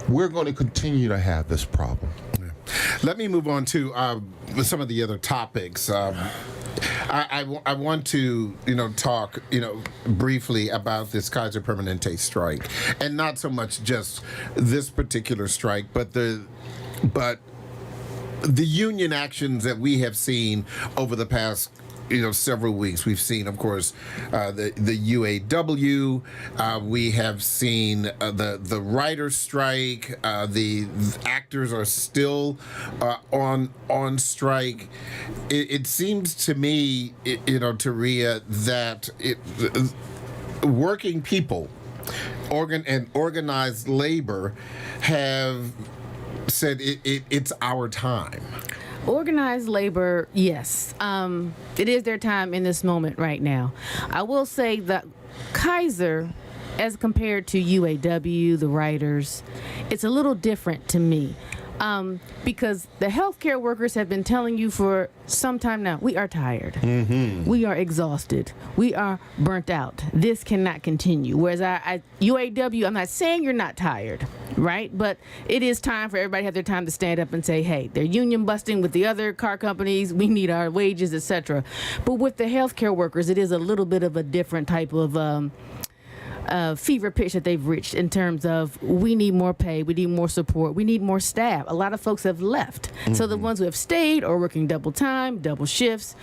we're going to continue to have this problem. Yeah. Let me move on to some of the other topics. I want to, talk, briefly about this Kaiser Permanente strike, and not so much just this particular strike, but the union actions that we have seen over the past, several weeks. We've seen, of course, the UAW. We have seen the writer's strike. The actors are still on strike. It seems to me, Teria, that working people and organized labor have said it's our time. Organized labor, yes. It is their time in this moment right now. I will say that Kaiser, as compared to UAW, the writers, it's a little different to me. Because the healthcare workers have been telling you for some time now, we are tired. We are exhausted. We are burnt out. This cannot continue. Whereas UAW, I'm not saying you're not tired, right? But it is time for everybody to have their time to stand up and say, hey, they're union busting with the other car companies. We need our wages, etc. But with the healthcare workers, it is a little bit of a different type of fever pitch that they've reached in terms of we need more pay, we need more support, we need more staff. A lot of folks have left. So the ones who have stayed are working double time, double shifts,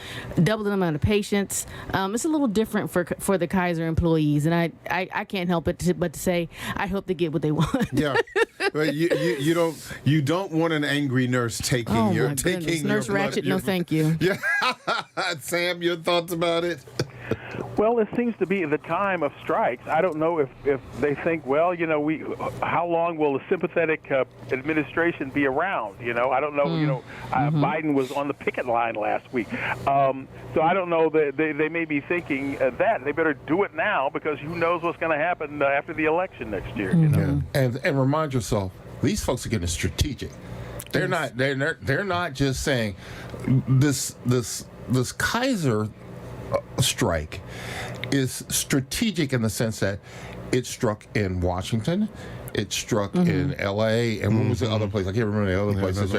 double the amount of patients. It's a little different for the Kaiser employees, and I can't help it but to say I hope they get what they want. Yeah, well, you don't want an angry nurse taking your Nurse Ratchet. No, thank you. Yeah, Sam, your thoughts about it? Well, it seems to be the time of strikes. I don't know if they think, well, how long will the sympathetic administration be around? I don't know. Biden was on the picket line last week. So I don't know. They may be thinking that they better do it now because who knows what's going to happen after the election next year. And remind yourself, these folks are getting strategic. They're not. They're not just saying this Kaiser strike is strategic in the sense that it struck in Washington, it struck in L.A. and what was the other place? I can't remember the other places.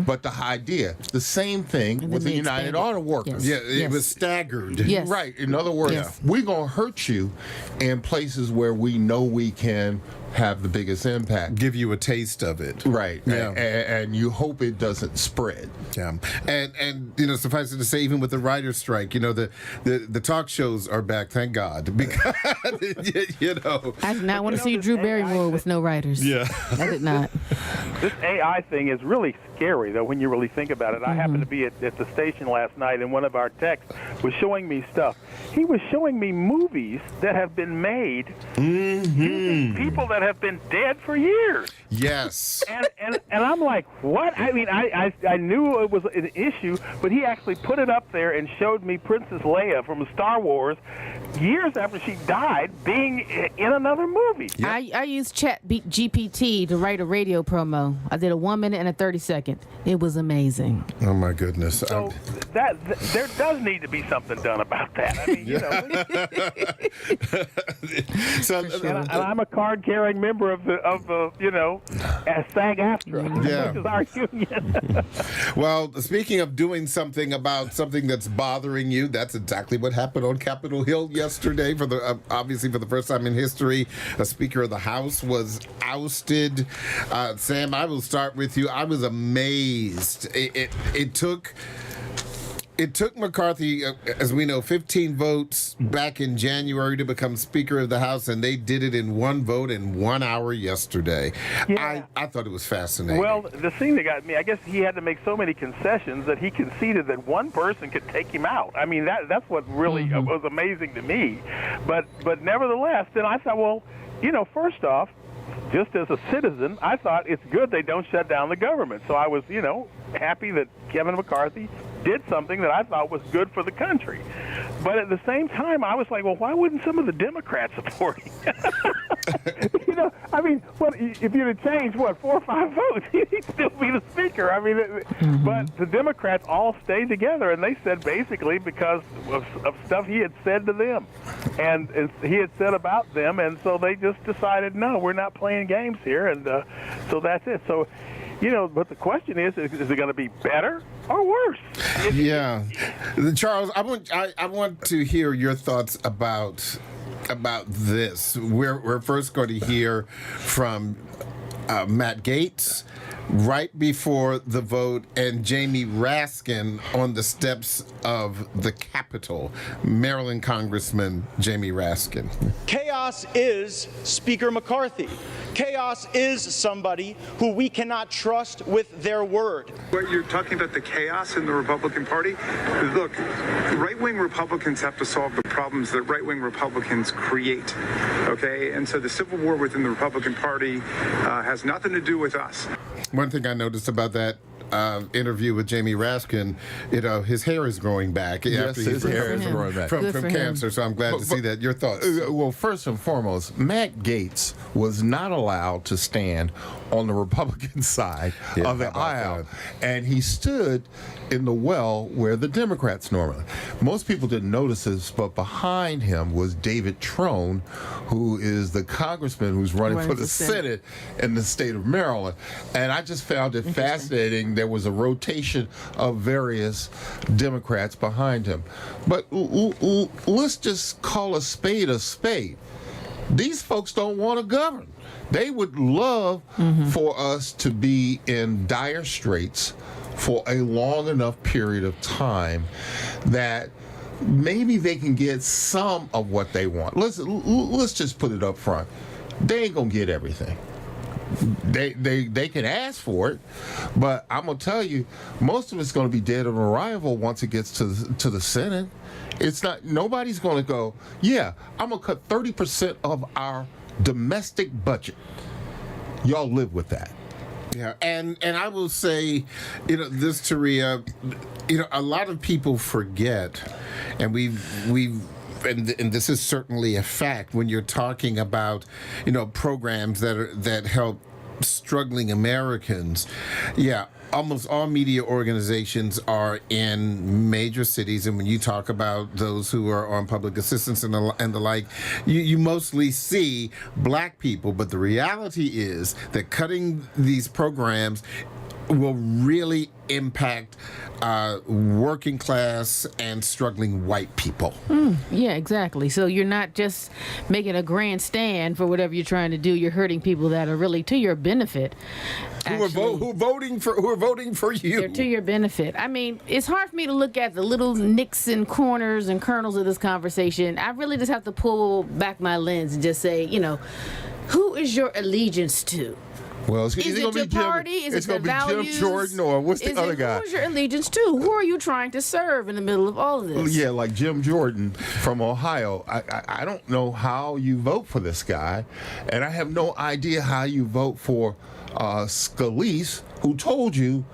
But the idea, the same thing with the United Auto Workers. Yeah, it was staggered. Yes. Right. In other words, we're going to hurt you in places where we know we can have the biggest impact. Give you a taste of it. Right. Yeah. And you hope it doesn't spread. Yeah. And suffice it to say, even with the writer's strike, the talk shows are back, thank God. Because, I did not want to see Drew Barrymore with no writers. Yeah. I did not. This AI thing is really scary, though, when you really think about it. I happened to be at the station last night, and one of our techs was showing me stuff. He was showing me movies that have been made using people that have been dead for years. Yes. And I'm like, what? I mean, I knew it was an issue, but he actually put it up there and showed me Princess Leia from Star Wars years after she died being in another movie. Yep. I used GPT to write a radio promo. I did a 1 minute and a 30-second. It was amazing. Oh, my goodness. So there does need to be something done about that. I mean, and I'm a card-carrying member of the SAG-AFTRA, which is our union. Well, speaking of doing something about something that's bothering you, that's exactly what happened on Capitol Hill yesterday. Obviously, for the first time in history, a Speaker of the House was ousted. Sam, I will start with you. I was amazed. It took McCarthy, as we know, 15 votes back in January to become Speaker of the House, and they did it in one vote in 1 hour yesterday. Yeah. I thought it was fascinating. Well, the thing that got me, I guess he had to make so many concessions that he conceded that one person could take him out. I mean, that's what really was amazing to me. But nevertheless, then I thought, well, first off, just as a citizen, I thought it's good they don't shut down the government. So I was, happy that Kevin McCarthy did something that I thought was good for the country. But at the same time, I was like, well, why wouldn't some of the Democrats support him? If you'd have changed, 4 or 5 votes, he'd still be the Speaker. I mean, but the Democrats all stayed together, and they said basically because of stuff he had said to them and he had said about them, and so they just decided, no, we're not playing games here, and so that's it. So, but the question is it going to be better or worse? Yeah. Charles, I want to hear your thoughts about this. We're first going to hear from Matt Gaetz right before the vote and Jamie Raskin on the steps of the Capitol. Maryland Congressman Jamie Raskin. Chaos is Speaker McCarthy. Chaos is somebody who we cannot trust with their word. What you're talking about, the chaos in the Republican Party? Look, right-wing Republicans have to solve the problems that right-wing Republicans create, okay? And so the civil war within the Republican Party has nothing to do with us. One thing I noticed about that interview with Jamie Raskin, his hair is growing back. Yes, his hair is growing back. From cancer, so I'm glad to see that. Your thoughts? Well, first and foremost, Matt Gaetz was not allowed to stand on the Republican side of the aisle. And he stood in the well where the Democrats normally. Most people didn't notice this, but behind him was David Trone, who is the congressman who's running for the Senate in the state of Maryland. And I just found it fascinating. There was a rotation of various Democrats behind him. But let's just call a spade a spade. These folks don't want to govern. They would love for us to be in dire straits for a long enough period of time that maybe they can get some of what they want. Let's just put it up front. They ain't gonna get everything. They can ask for it, but I'm gonna tell you, most of it's gonna be dead on arrival once it gets to the Senate. It's not. Nobody's gonna go, yeah, I'm gonna cut 30% of our domestic budget. Y'all live with that. Yeah, and I will say, this, Teria, a lot of people forget, and and this is certainly a fact when you're talking about, programs that help struggling Americans. Yeah, almost all media organizations are in major cities, and when you talk about those who are on public assistance and the like, you mostly see black people. But the reality is that cutting these programs will really impact working class and struggling white people. Yeah, exactly. So you're not just making a grandstand for whatever you're trying to do. You're hurting people that are really to your benefit. Who are voting for you? They're to your benefit. I mean, it's hard for me to look at the little nicks and corners and kernels of this conversation. I really just have to pull back my lens and just say, who is your allegiance to? Well, is it your party? Is it the values? Jim Jordan, or what's the other guy? Who is your allegiance to? Who are you trying to serve in the middle of all of this? Yeah, like Jim Jordan from Ohio. I don't know how you vote for this guy, and I have no idea how you vote for Scalise, who told you,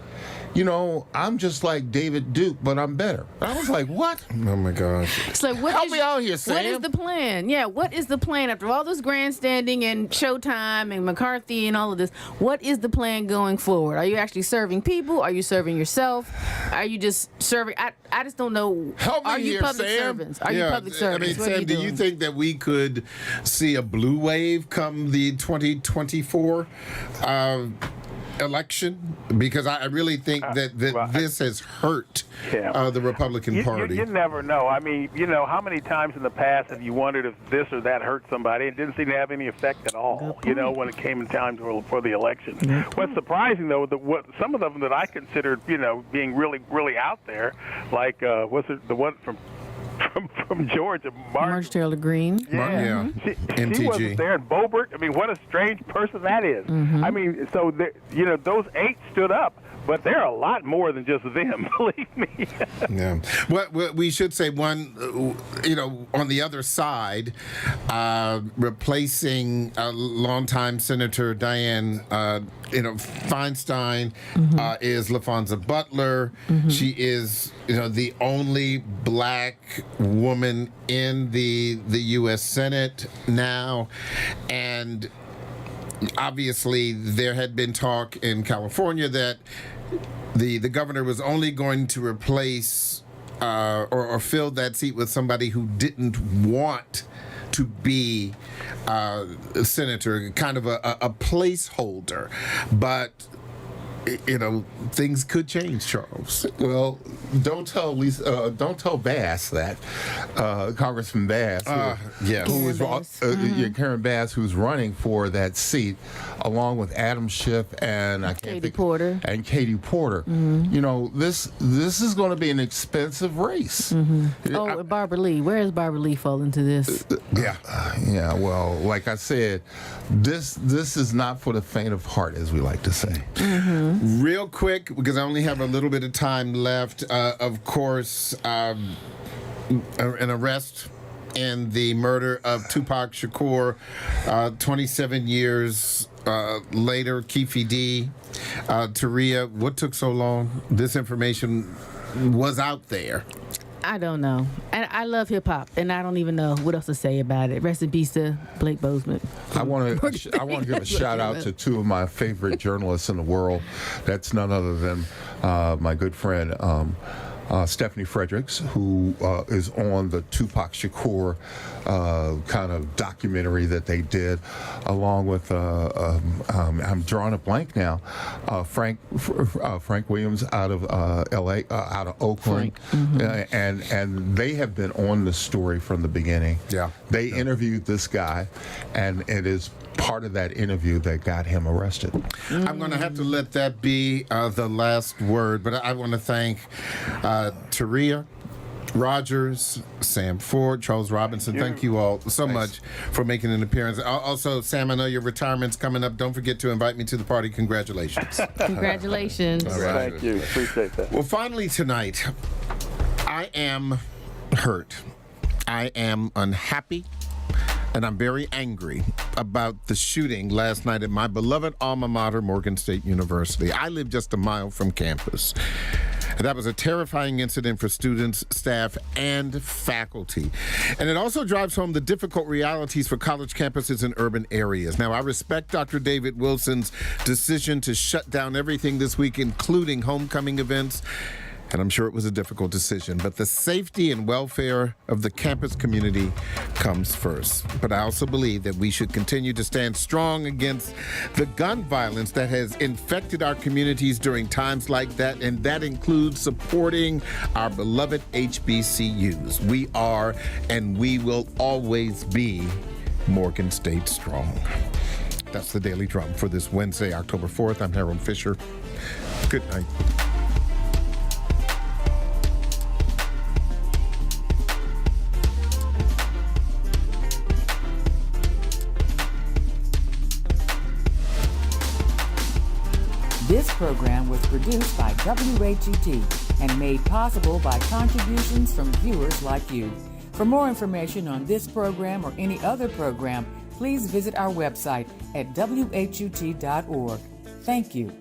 I'm just like David Duke, but I'm better. I was like, what? Oh, my gosh. It's like, help me out here, Sam. What is the plan? Yeah, what is the plan after all this grandstanding and Showtime and McCarthy and all of this? What is the plan going forward? Are you actually serving people? Are you serving yourself? Are you just serving? I just don't know. Help me Are you here, public Sam. servants? Are you public servants? What Sam, do you think that we could see a blue wave come the 2024 election? Because I really think that this has hurt the Republican Party. You never know. I mean, how many times in the past have you wondered if this or that hurt somebody? It didn't seem to have any effect at all, when it came in time for the election. What's surprising, though, some of them that I considered, being really, really out there, like, was it the one from Georgia, Marge Taylor Greene. Yeah. MTG. She wasn't there. And Boebert, I mean, what a strange person that is. I mean, so, those 8 stood up. But there are a lot more than just them, believe me. Yeah. Well, we should say one, on the other side, replacing longtime Senator Dianne, Feinstein is Laphonza Butler. She is, the only black woman in the U.S. Senate now, and obviously, there had been talk in California that the governor was only going to replace or fill that seat with somebody who didn't want to be a senator, kind of a placeholder. But things could change, Charles. Well, don't tell Bass that, Congressman Bass, Karen Bass, who's running for that seat, along with Adam Schiff and Katie Porter. This is going to be an expensive race. Barbara Lee. Where does Barbara Lee fall into this? Yeah. Well, like I said, this is not for the faint of heart, as we like to say. Real quick, because I only have a little bit of time left, of course, an arrest in the murder of Tupac Shakur, 27 years later, Keefe D. Teria, what took so long? This information was out there. I don't know. And I love hip hop, and I don't even know what else to say about it. Rest in peace to Blake Bozeman. I want to give a shout out to 2 of my favorite journalists in the world. That's none other than my good friend Stephanie Fredericks, who is on the Tupac Shakur kind of documentary that they did, along with I'm drawing a blank now, Frank Williams out of L.A., out of Oakland, and they have been on the story from the beginning. They interviewed this guy, and it is part of that interview that got him arrested. I'm going to have to let that be the last word, but I want to thank Teria, Rogers, Sam Ford, Charles Robinson. Thank you all so much for making an appearance. Also, Sam, I know your retirement's coming up. Don't forget to invite me to the party. Congratulations. Congratulations. All right. Thank you. Appreciate that. Well, finally tonight, I am hurt. I am unhappy. And I'm very angry about the shooting last night at my beloved alma mater, Morgan State University. I live just a mile from campus. That was a terrifying incident for students, staff, and faculty. And it also drives home the difficult realities for college campuses in urban areas. Now, I respect Dr. David Wilson's decision to shut down everything this week, including homecoming events. And I'm sure it was a difficult decision, but the safety and welfare of the campus community comes first. But I also believe that we should continue to stand strong against the gun violence that has infected our communities during times like that, and that includes supporting our beloved HBCUs. We are, and we will always be, Morgan State strong. That's the Daily Drum for this Wednesday, October 4th. I'm Harold Fisher. Good night. This program was produced by WHUT and made possible by contributions from viewers like you. For more information on this program or any other program, please visit our website at WHUT.org. Thank you.